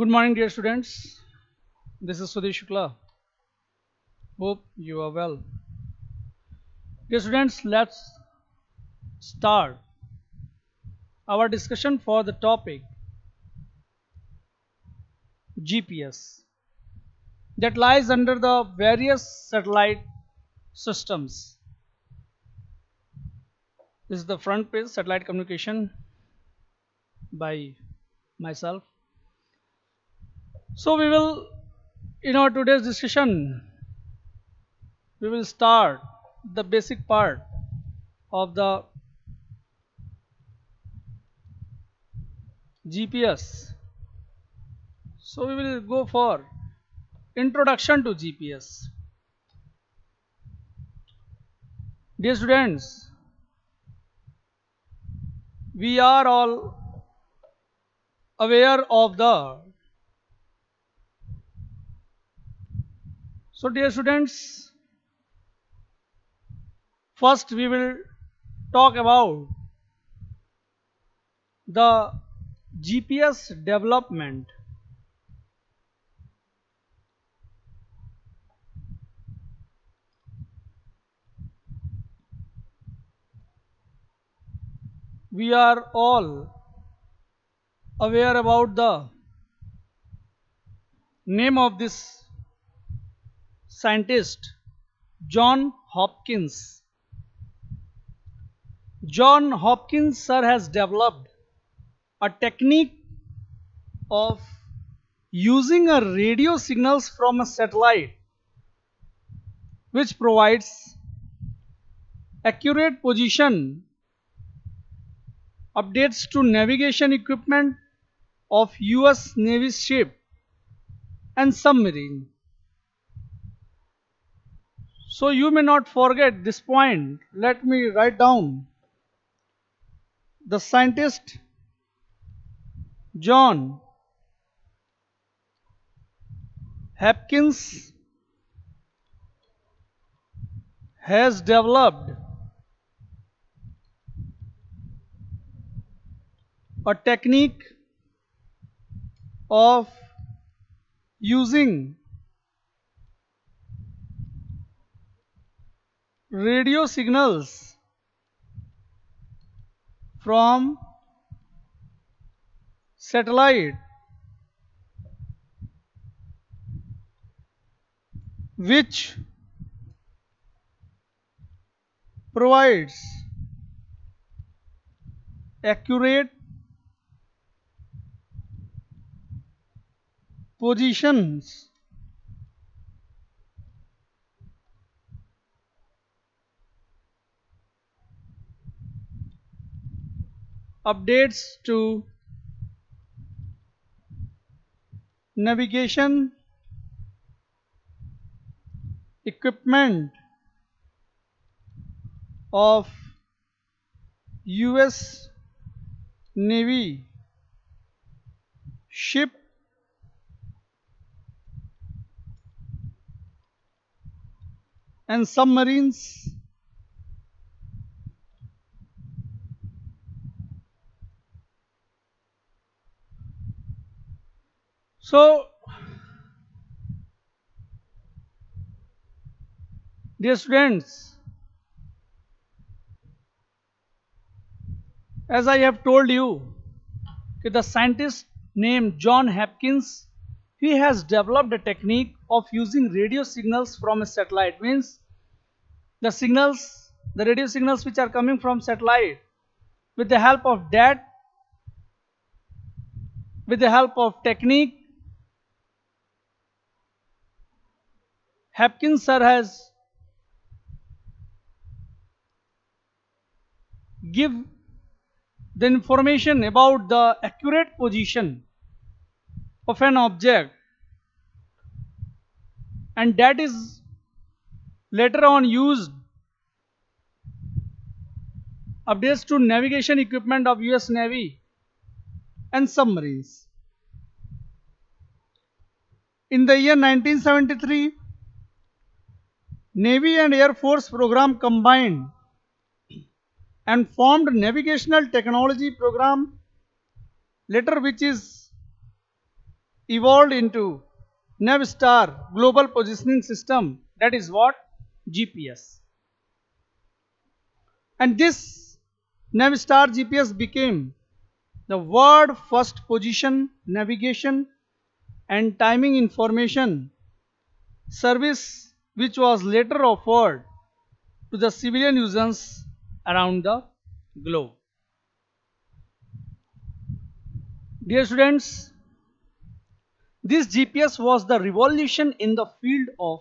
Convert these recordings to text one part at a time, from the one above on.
Good morning, dear students. This is Sudhi Shukla. Hope you are well. Dear students, let's start our discussion for the topic GPS that lies under the various satellite systems. This is the front page, satellite communication by myself. So we will, in our today's discussion, we will start the basic part of the GPS. So we will go for introduction to GPS. Dear students, we are all aware of the dear students, first we will talk about the GPS development. We are all aware about the name of this scientist, John Hopkins. John Hopkins sir has developed a technique of using a radio signals from a satellite which provides accurate position updates to navigation equipment of US Navy ship and submarine. So you may not forget this point. Let me write down. The scientist John Hopkins has developed a technique of using radio signals from satellite which provides accurate positions updates to navigation equipment of US Navy ship and submarines. So, dear students, as I have told you, the scientist named John Hopkins, he has developed a technique of using radio signals from a satellite. Means the radio signals which are coming from satellite, with the help of that, with the help of technique, Hopkins sir has give the information about the accurate position of an object, and that is later on used updates to navigation equipment of US Navy and submarines. In the year 1973, Navy and Air Force program combined and formed navigational technology program, later which is evolved into Navstar Global Positioning System, that is what? GPS. And this Navstar GPS became the world first position, navigation and timing information service, which was later offered to the civilian users around the globe. Dear students, this GPS was the revolution in the field of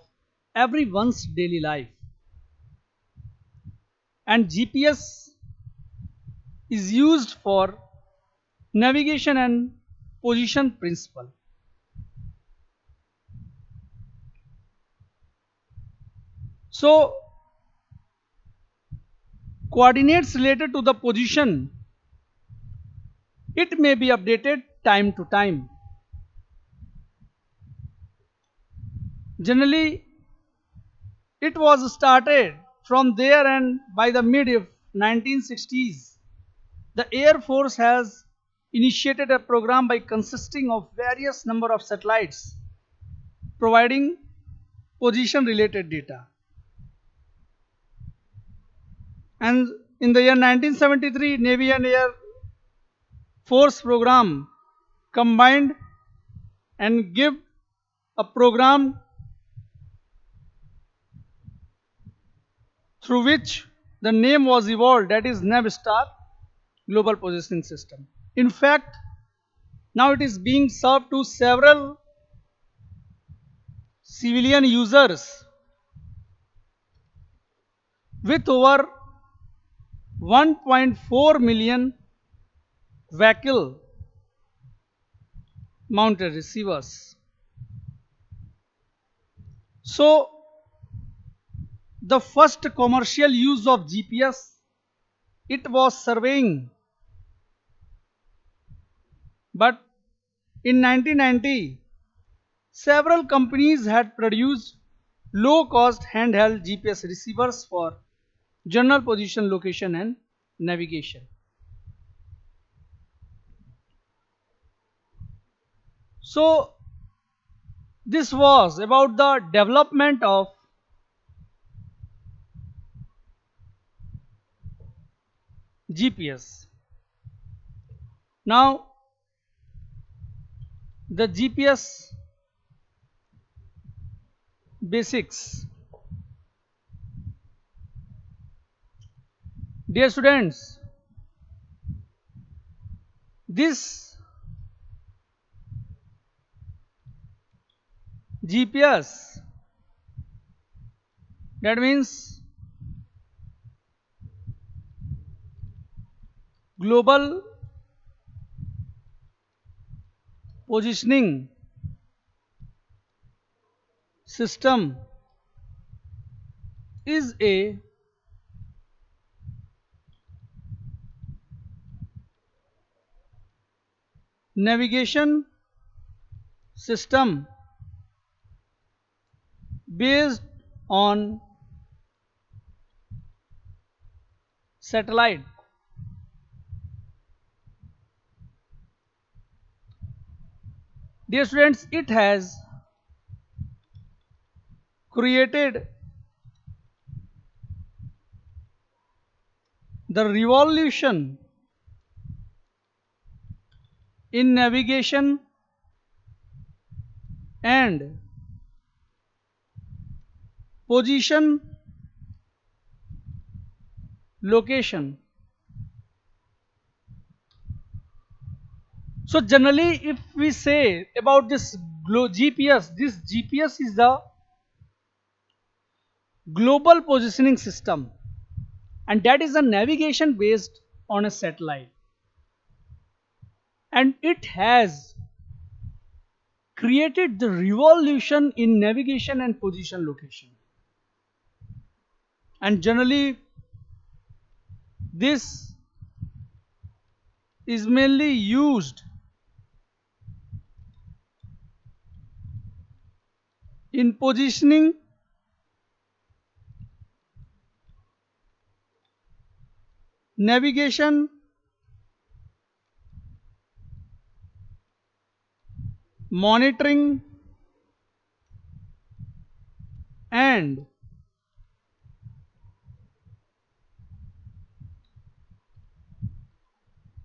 everyone's daily life. And GPS is used for navigation and position principle. So, coordinates related to the position, it may be updated time to time. Generally, it was started from there, and by the mid of 1960s, the Air Force has initiated a program by consisting of various number of satellites providing position related data. And in the year 1973, Navy and Air Force program combined and give a program through which the name was evolved, that is Navstar Global Positioning System. In fact, now it is being served to several civilian users with over 1.4 million vehicle mounted receivers. So, the first commercial use of GPS, it was surveying, but in 1990 several companies had produced low cost handheld GPS receivers for general position, location and navigation. So this was about the development of GPS. Now the GPS basics. Dear students, this GPS, that means global positioning system, is a navigation system based on satellite. Dear students, it has created the revolution in navigation and position location. So generally, if we say about this GPS, this GPS is the global positioning system, and that is a navigation based on a satellite, and it has created the revolution in navigation and position location. And generally, this is mainly used in positioning, navigation monitoring and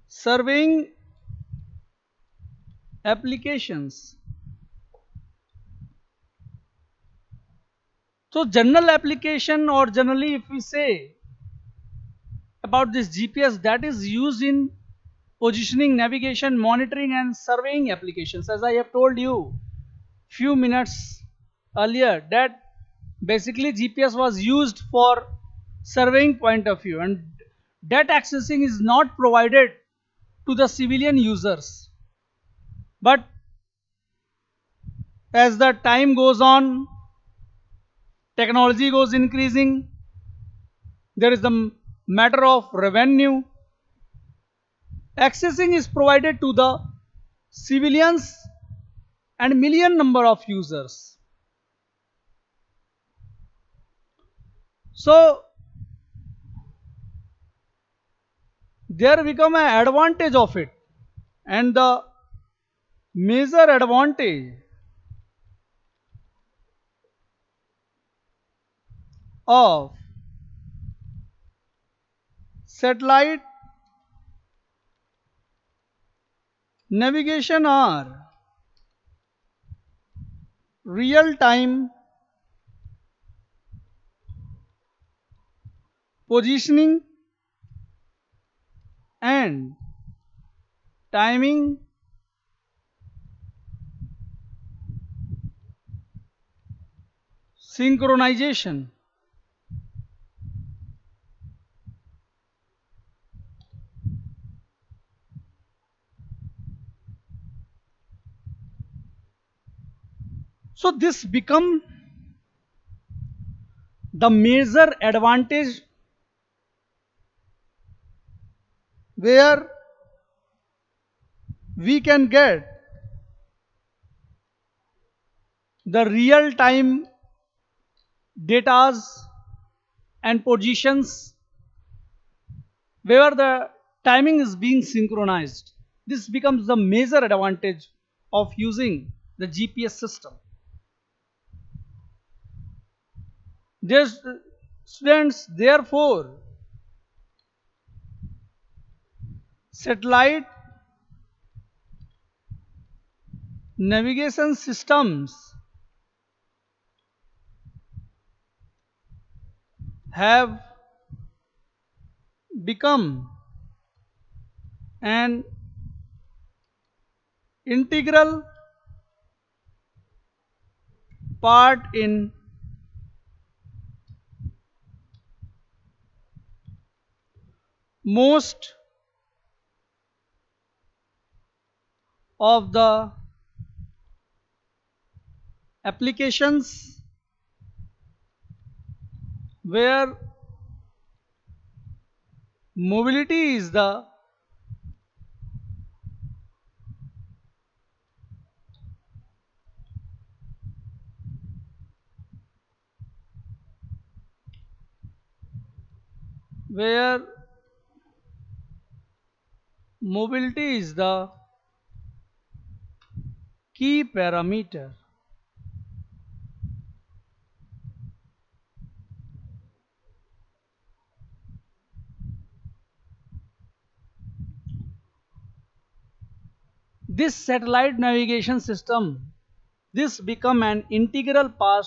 surveying applications. So general application, or generally if we say about this GPS, that is used in positioning, navigation, monitoring and surveying applications, as I have told you few minutes earlier, that basically GPS was used for surveying point of view, and that accessing is not provided to the civilian users. But as the time goes on, technology goes increasing, there is the matter of revenue, accessing is provided to the civilians and million number of users. So there become an advantage of it, and the major advantage of satellite navigation are real time positioning and timing synchronization. So this become the major advantage, where we can get the real time datas and positions where the timing is being synchronized. This becomes the major advantage of using the GPS system. Dear students, therefore, satellite navigation systems have become an integral part in most of the applications where mobility is the where mobility is the key parameter. This satellite navigation system, this become an integral part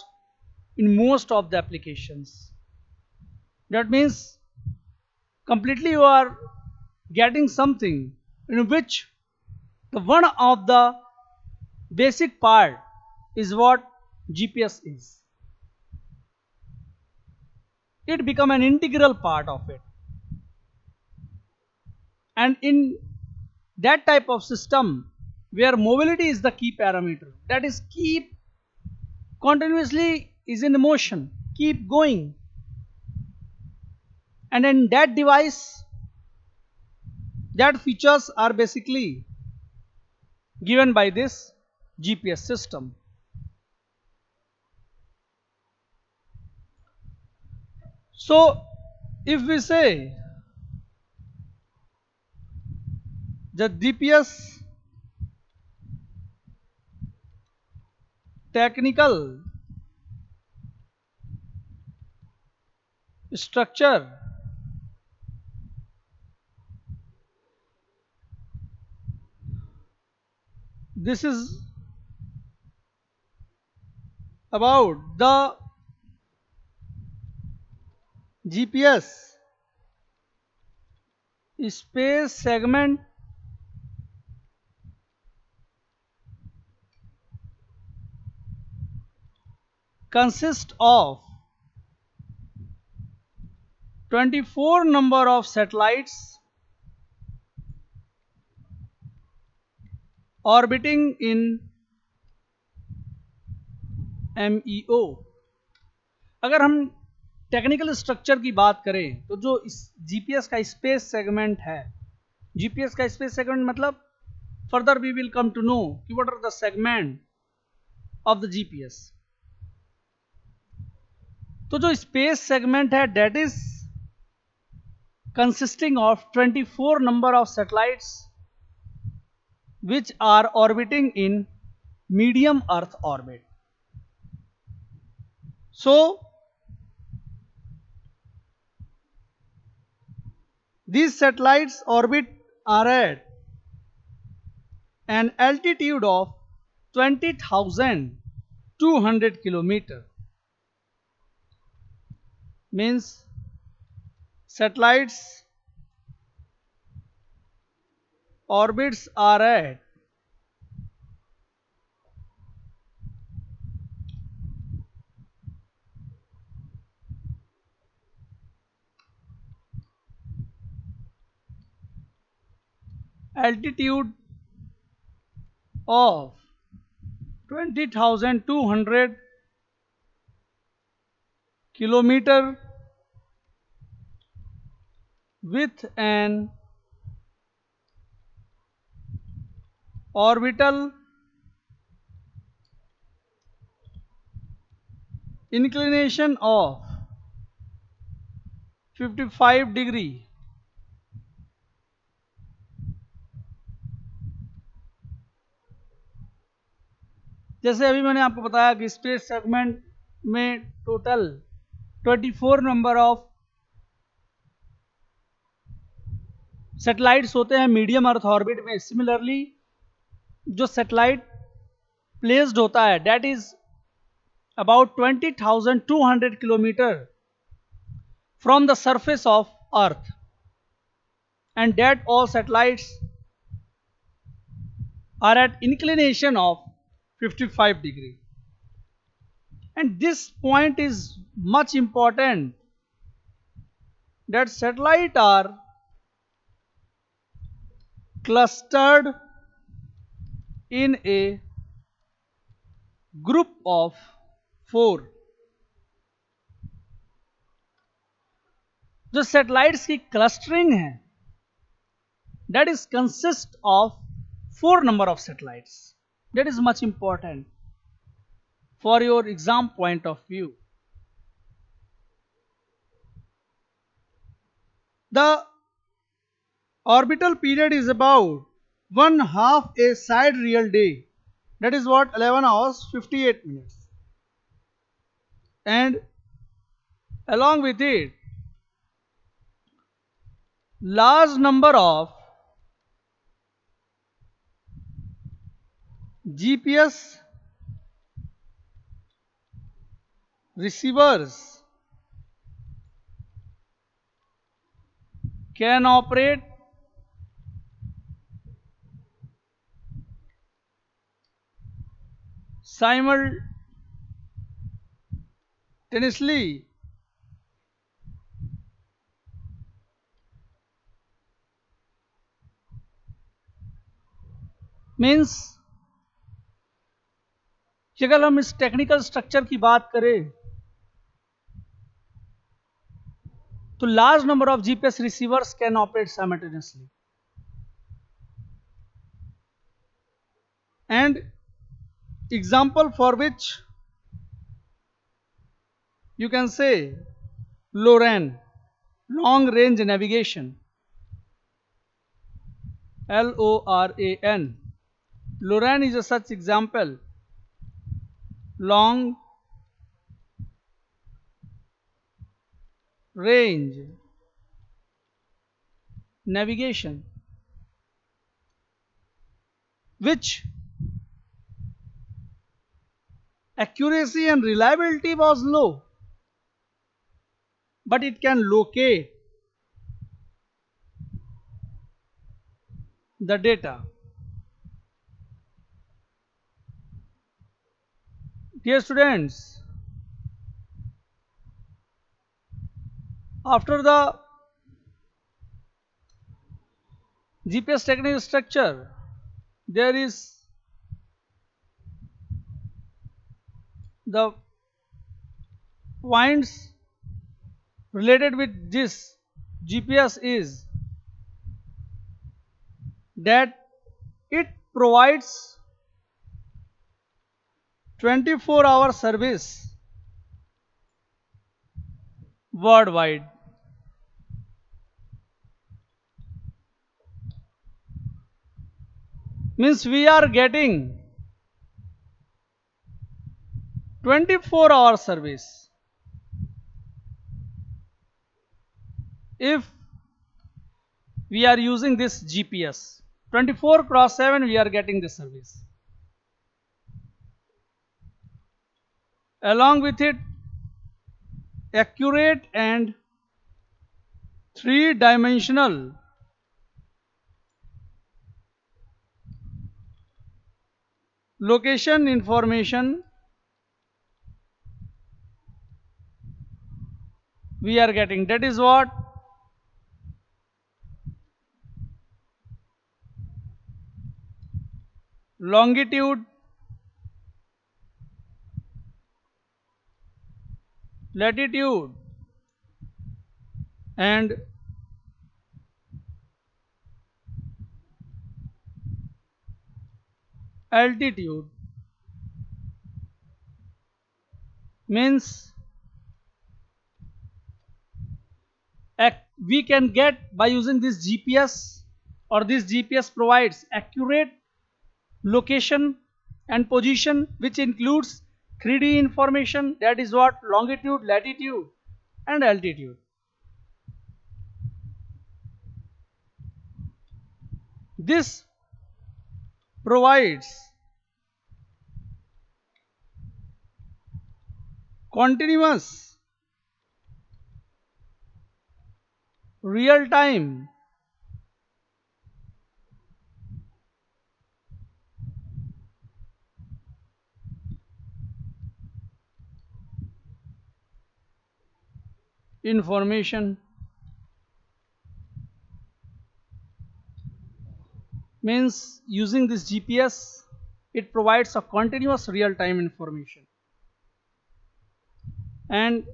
in most of the applications. That means completely you are getting something in which the one of the basic part is what GPS is. It become an integral part of it, and in that type of system where mobility is the key parameter, that is keep continuously is in motion, keep going, and in that device, that features are basically given by this GPS system. So if we say the GPS technical structure this is about the GPS space segment consists of 24 number of satellites orbiting in MEO। अगर हम technical structure की बात करें तो जो इस GPS का space segment है, जीपीएस का स्पेस सेगमेंट मतलब further we will come to know कि what are the segment of the GPS. तो जो स्पेस सेगमेंट है that is consisting of 24 number of satellites which are orbiting in medium earth orbit. So these satellites orbit are at an altitude of 20,200 kilometer. Means satellites orbits are at altitude of 20,200 kilometer with an orbital inclination of 55 degree जैसे अभी मैंने आपको बताया कि space segment में total 24 number of satellites होते हैं medium earth orbit में। सिमिलरली जो सैटेलाइट प्लेस्ड होता है that is about 20,200 kilometre from the surface of earth and that all satellites are at inclination of 55 degree. And this point is much important that satellites are clustered in a group of 4. जो satellites की clustering है that is consist of 4 number of satellites. That is much important for your exam point of view. The orbital period is about 1/2 a sidereal day, that is what 11 hours 58 minutes, and along with it large number of GPS receivers can operate simultaneously means कि अगर हम इस technical structure की बात करें तो large number of GPS receivers can operate simultaneously and example for which you can say LORAN, long range navigation, LORAN. LORAN is a such example long range navigation, which accuracy and reliability was low, but it can locate the data. Dear students, after the GPS technical structure, there is the points related with this GPS is that it provides 24-hour service worldwide. Means we are getting 24-hour service if we are using this GPS. 24/7 we are getting this service. Along with it, accurate and three-dimensional location information we are getting. That is what longitude, latitude and altitude means we can get by using this GPS, or this GPS provides accurate location and position, which includes 3D information, that is what longitude, latitude and altitude. This provides continuous real time information. Means using this GPS, it provides a continuous real time information, and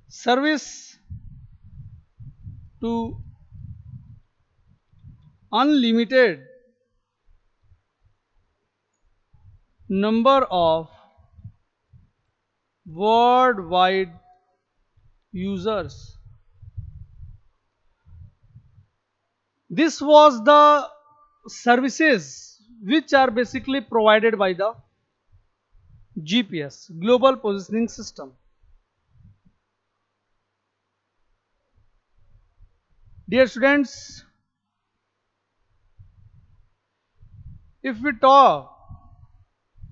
service to unlimited number of worldwide users. This was the services which are basically provided by the GPS, Global Positioning System. Dear students, if we talk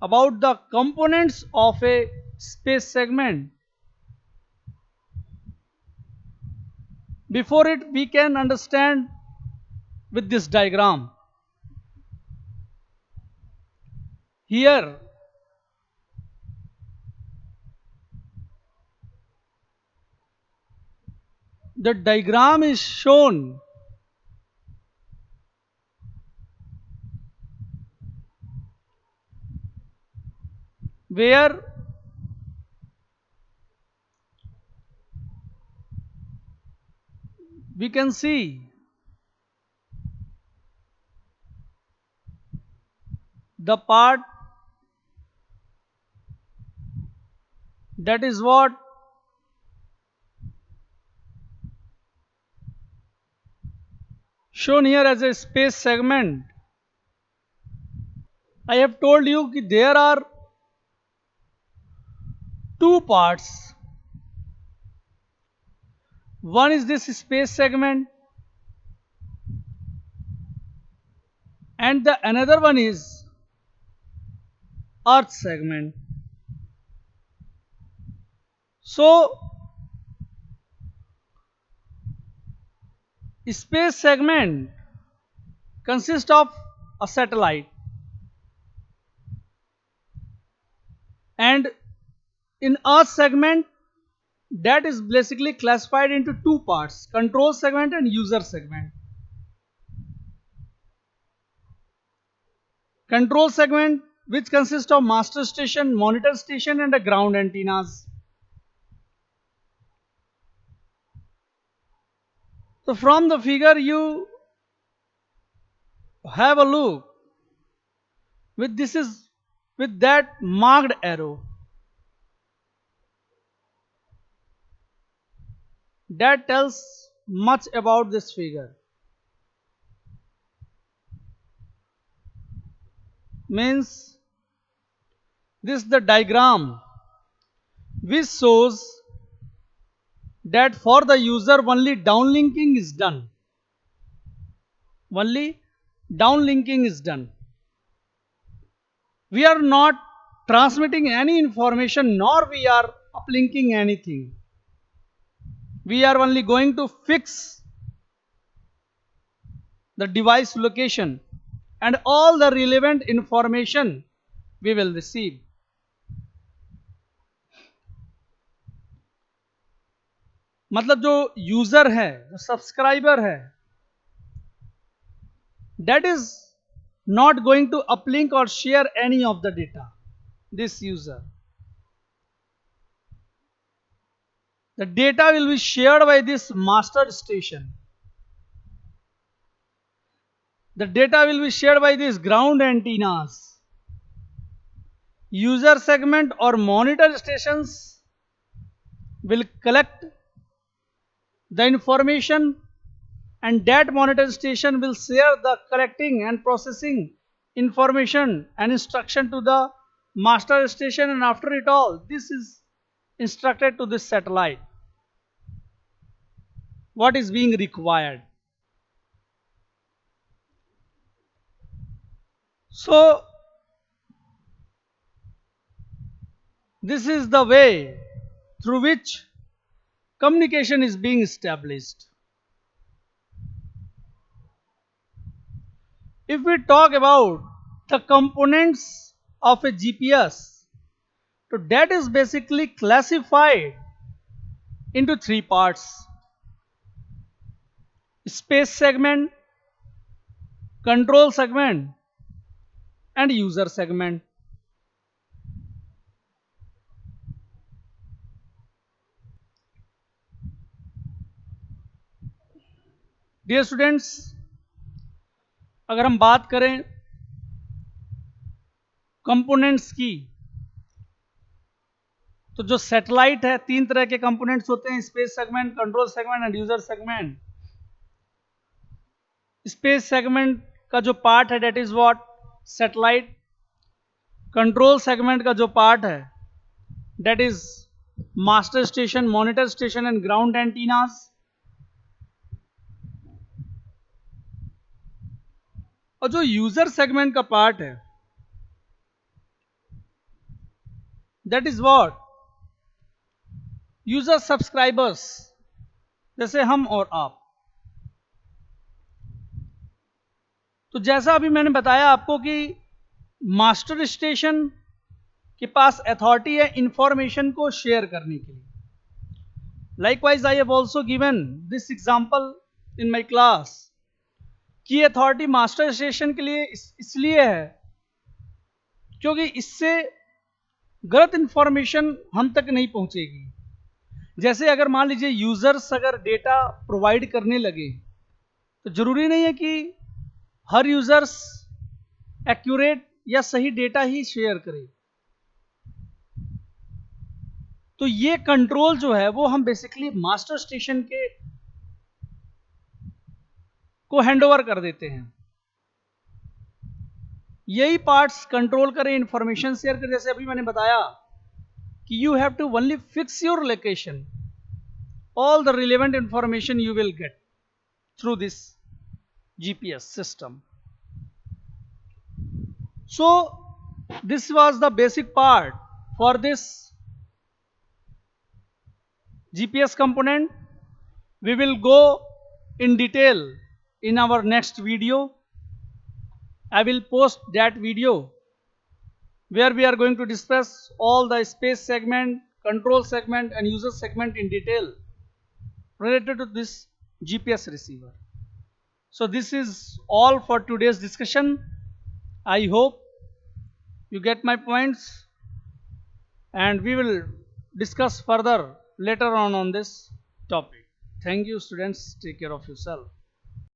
about the components of a space segment, before it we can understand with this diagram. Here the diagram is shown where we can see the part that is what shown here as a space segment. I have told you कि there are two parts. One is this space segment and the another one is earth segment. So space segment consists of a satellite, and in earth segment that is basically classified into two parts: control segment and user segment. Control segment, which consists of master station, monitor station and the ground antennas. So from the figure you have a look with this is with that marked arrow, that tells much about this figure. Means this is the diagram which shows that for the user only downlinking is done. Only downlinking is done. We are not transmitting any information nor we are uplinking anything. We are only going to fix the device location and all the relevant information we will receive. मतलब जो user है, जो subscriber है, that is not going to uplink or share any of the data. This user, the data will be shared by this master station. The data will be shared by these ground antennas. User segment or monitor stations will collect the information, and that monitor station will share the collecting and processing information and instruction to the master station, and after it all this is instructed to this satellite what is being required. So this is the way through which communication is being established. If we talk about the components of a GPS, so that is basically classified into three parts: space segment, control segment and user segment. Dear students, अगर हम बात करें components की, तो जो satellite है, तीन तरह के कंपोनेंट्स होते हैं: space segment, control segment and user segment. Space segment का जो पार्ट है that is what? Satellite. Control segment का जो पार्ट है that is master station, monitor station and ground antennas. और जो यूजर सेगमेंट का पार्ट है that is what? User subscribers, जैसे हम और आप. तो जैसा अभी मैंने बताया आपको कि मास्टर स्टेशन के पास अथॉरिटी है इंफॉर्मेशन को शेयर करने के लिए. Likewise I have also given this example in my class कि अथॉरिटी मास्टर स्टेशन के लिए इसलिए है क्योंकि इससे गलत इंफॉर्मेशन हम तक नहीं पहुंचेगी. जैसे अगर मान लीजिए यूजर्स अगर डेटा प्रोवाइड करने लगे, तो जरूरी नहीं है कि हर यूजर्स एक्यूरेट या सही डेटा ही शेयर करे. तो ये कंट्रोल जो है वो हम बेसिकली मास्टर स्टेशन के को हैंडओवर कर देते हैं. यही पार्ट्स कंट्रोल करें, इंफॉर्मेशन शेयर करें। जैसे अभी मैंने बताया कि you have to only fix your location, all the relevant information you will get through this GPS system. So this was the basic part for this GPS component. We will go in detail in our next video. I will post that video where we are going to discuss all the space segment, control segment and user segment in detail related to this GPS receiver. So this is all for today's discussion. I hope you get my points, and we will discuss further later on this topic. Thank you, students. Take care of yourself.